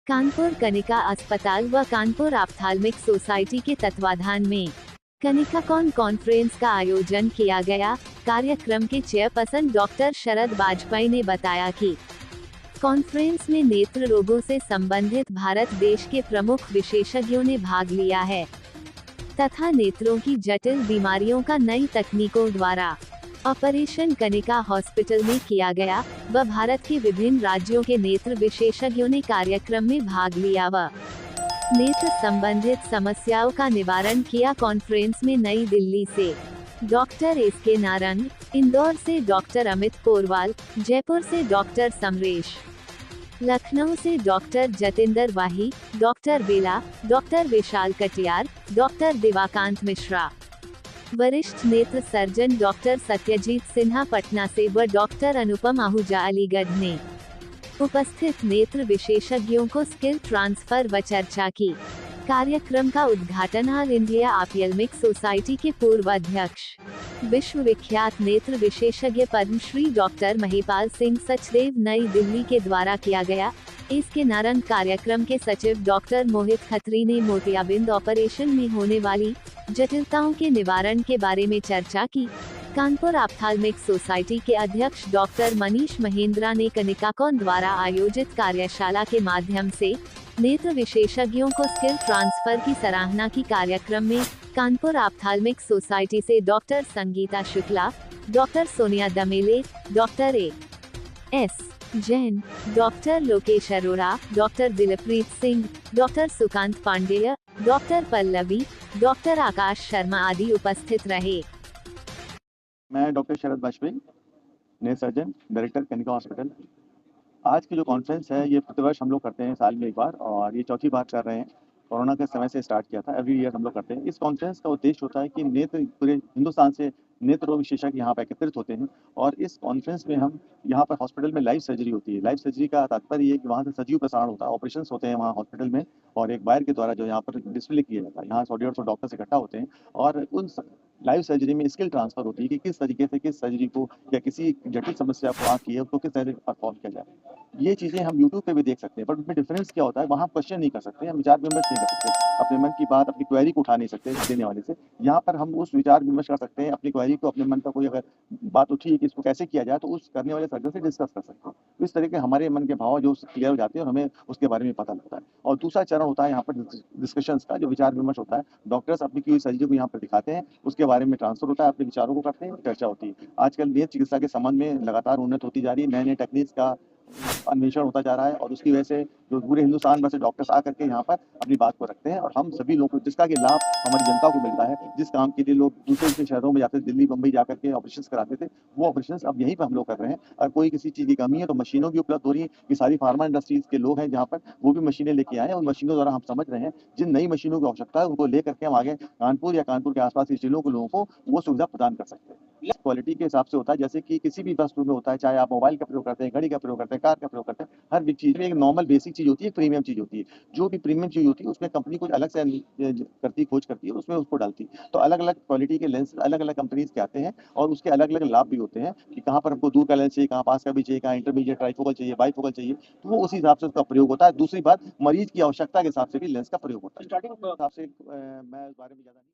कानपुर कनिका अस्पताल व Kanpur ophthalmic society के तत्वाधान में कनिकाकॉन कॉन्फ्रेंस का आयोजन किया गया। कार्यक्रम के चेयरपर्सन डॉक्टर शरद वाजपेयी ने बताया कि कॉन्फ्रेंस में नेत्र रोगों से संबंधित भारत देश के प्रमुख विशेषज्ञों ने भाग लिया है तथा नेत्रों की जटिल बीमारियों का नई तकनीकों द्वारा ऑपरेशन कनिका हॉस्पिटल में किया गया व भारत के विभिन्न राज्यों के नेत्र विशेषज्ञों ने कार्यक्रम में भाग लिया व नेत्र संबंधित समस्याओं का निवारण किया। कॉन्फ्रेंस में नई दिल्ली से डॉक्टर एस.के. नारंग, इंदौर से डॉक्टर अमित पोरवाल, जयपुर से डॉक्टर समरेश, लखनऊ से डॉक्टर जतिंदर वाही, डॉक्टर बेला, डॉक्टर विशाल कटियार, डॉक्टर दिवाकांत मिश्रा, वरिष्ठ नेत्र सर्जन डॉक्टर सत्यजीत सिन्हा पटना से व डॉक्टर अनुपम आहूजा अलीगढ़ ने उपस्थित नेत्र विशेषज्ञों को स्किल ट्रांसफर व चर्चा की। कार्यक्रम का उद्घाटन ऑल इंडिया ऑप्थाल्मिक सोसाइटी के पूर्व अध्यक्ष विश्व विख्यात नेत्र विशेषज्ञ पद्मश्री डॉक्टर महिपाल सिंह सचदेव नई दिल्ली के द्वारा किया गया। एस.के. नारंग कार्यक्रम के सचिव डॉक्टर मोहित खत्री ने मोतियाबिंद ऑपरेशन में होने वाली जटिलताओं के निवारण के बारे में चर्चा की। कानपुर ऑप्थाल्मिक सोसाइटी के अध्यक्ष डॉक्टर मनीष महेंद्रा ने कनिकाकॉन द्वारा आयोजित कार्यशाला के माध्यम से नेत्र विशेषज्ञों को स्किल ट्रांसफर की सराहना की। कार्यक्रम में कानपुर ऑप्थाल्मिक सोसाइटी से doctor Sangeeta Shukla, doctor Sonia Damle, doctor A S. Jain, doctor Lokesh Arora, doctor Dilpreet Singh, doctor Sukant Pandey, doctor Pallavi, doctor Akash Sharma आदि उपस्थित रहे। मैं डॉक्टर शरद वाजपेयी, नेत्र सर्जन, डायरेक्टर कनिका हॉस्पिटल। आज की जो कॉन्फ्रेंस है ये प्रतिवर्ष हम लोग करते हैं साल में एक बार, और ये चौथी बार कर रहे हैं। कोरोना के समय से स्टार्ट किया था, एवरी ईयर हम लोग करते हैं। इस कॉन्फ्रेंस का उद्देश्य होता है कि नेत्र पूरे हिंदुस्तान से नेत्र रोग विशेषज्ञ यहाँ पर एकत्रित होते हैं, और इस कॉन्फ्रेंस में हम यहाँ पर हॉस्पिटल में लाइव सर्जरी होती है। लाइव सर्जरी का तात्पर्य ये है कि वहाँ से सजीव प्रसारण होता है, ऑपरेशंस होते हैं वहाँ हॉस्पिटल में, और एक वायर के द्वारा जो यहाँ पर डिस्प्ले किया जाता है। यहाँ 100-150 डॉक्टर्स इकट्ठा होते हैं, और उन लाइव सर्जरी में स्किल ट्रांसफर होती है कि किस तरीके से किस सर्जरी को या किसी जटिल समस्या को आँख की है उसको किस तरह से परफॉर्म किया जाए। ये चीज़ें हम यूट्यूब पे भी देख सकते हैं, बट उसमें डिफरेंस क्या होता है, वहाँ क्वेश्चन नहीं कर सकते, हम विचार विमर्श नहीं कर सकते, अपने मन की बात, अपनी क्वेरी को उठा नहीं सकते देने वाले से। यहाँ पर हम उस विचार विमर्श कर सकते हैं, अपनी क्वेरी को, अपने मन का कोई अगर बात उठी है कि इसको कैसे किया जाए, तो उस करने वाले सर्जन से डिस्कस कर सकते हैं। तो इस तरह के हमारे मन के भाव जो क्लियर हो जाते हैं और हमें उसके बारे में पता लगता है। और दूसरा चरण होता है यहाँ पर डिस्कशंस का, जो विचार विमर्श होता है। डॉक्टर्स अपनी की सर्जरी को यहाँ पर दिखाते हैं, उसके बारे में ट्रांसफर होता है, अपने विचारों को करते हैं, चर्चा होती है। आजकल नेत्र चिकित्सा के संबंध में लगातार उन्नति होती जा रही है, नए-नए टेक्निक्स का अन्वेषण होता जा रहा है, और उसकी वजह से जो पूरे हिंदुस्तान भर से डॉक्टर्स आकर के यहाँ पर अपनी बात को रखते हैं, और हम सभी लोगों को जिसका कि लाभ हमारी जनता को मिलता है। जिस काम के लिए लोग दूसरे शहरों में जाते थे, दिल्ली बम्बई जाकर के ऑपरेशन कराते थे, वो ऑपरेशन अब यहीं पर हम लोग कर रहे हैं। और कोई किसी चीज़ की कमी है तो मशीनों की उपलब्ध हो रही है कि सारी फार्मा इंडस्ट्रीज के लोग हैं जहाँ पर, वो भी मशीनें लेके आए हैं। उन मशीनों द्वारा हम समझ रहे हैं जिन नई मशीनों की आवश्यकता है उनको लेकर के हम आगे कानपुर या कानपुर के आसपास के जिलों के लोगों को वो सुविधा प्रदान कर सकते हैं। क्वालिटी के हिसाब से होता है, जैसे कि किसी भी वस्तु में होता है, चाहे आप मोबाइल का प्रयोग करते हैं, घड़ी का प्रयोग करते हैं, कार का प्रयोग करते हैं, हर भी चीज़ में एक नॉर्मल बेसिक चीज़ होती है, एक प्रीमियम चीज़ होती है। जो भी प्रीमियम चीज़ होती है उसमें कंपनी कुछ अलग से करती है, खोज करती है, उसमें उसको डालती है। तो अलग-अलग क्वालिटी के लेंस अलग-अलग कंपनीज़ के आते हैं, और उसके अलग-अलग लाभ भी होते हैं कि कहाँ पर हमको दूर का लेंस चाहिए, कहाँ पास का भी चाहिए, कहाँ इंटरमीडिएट ट्राइफोकल चाहिए, बाइफोकल चाहिए, तो वो उसी हिसाब से उसका प्रयोग होता है। दूसरी बात, मरीज की आवश्यकता के हिसाब से भी लेंस का प्रयोग होता है। स्टार्टिंग हिसाब से मैं इस बारे में ज़्यादा नहीं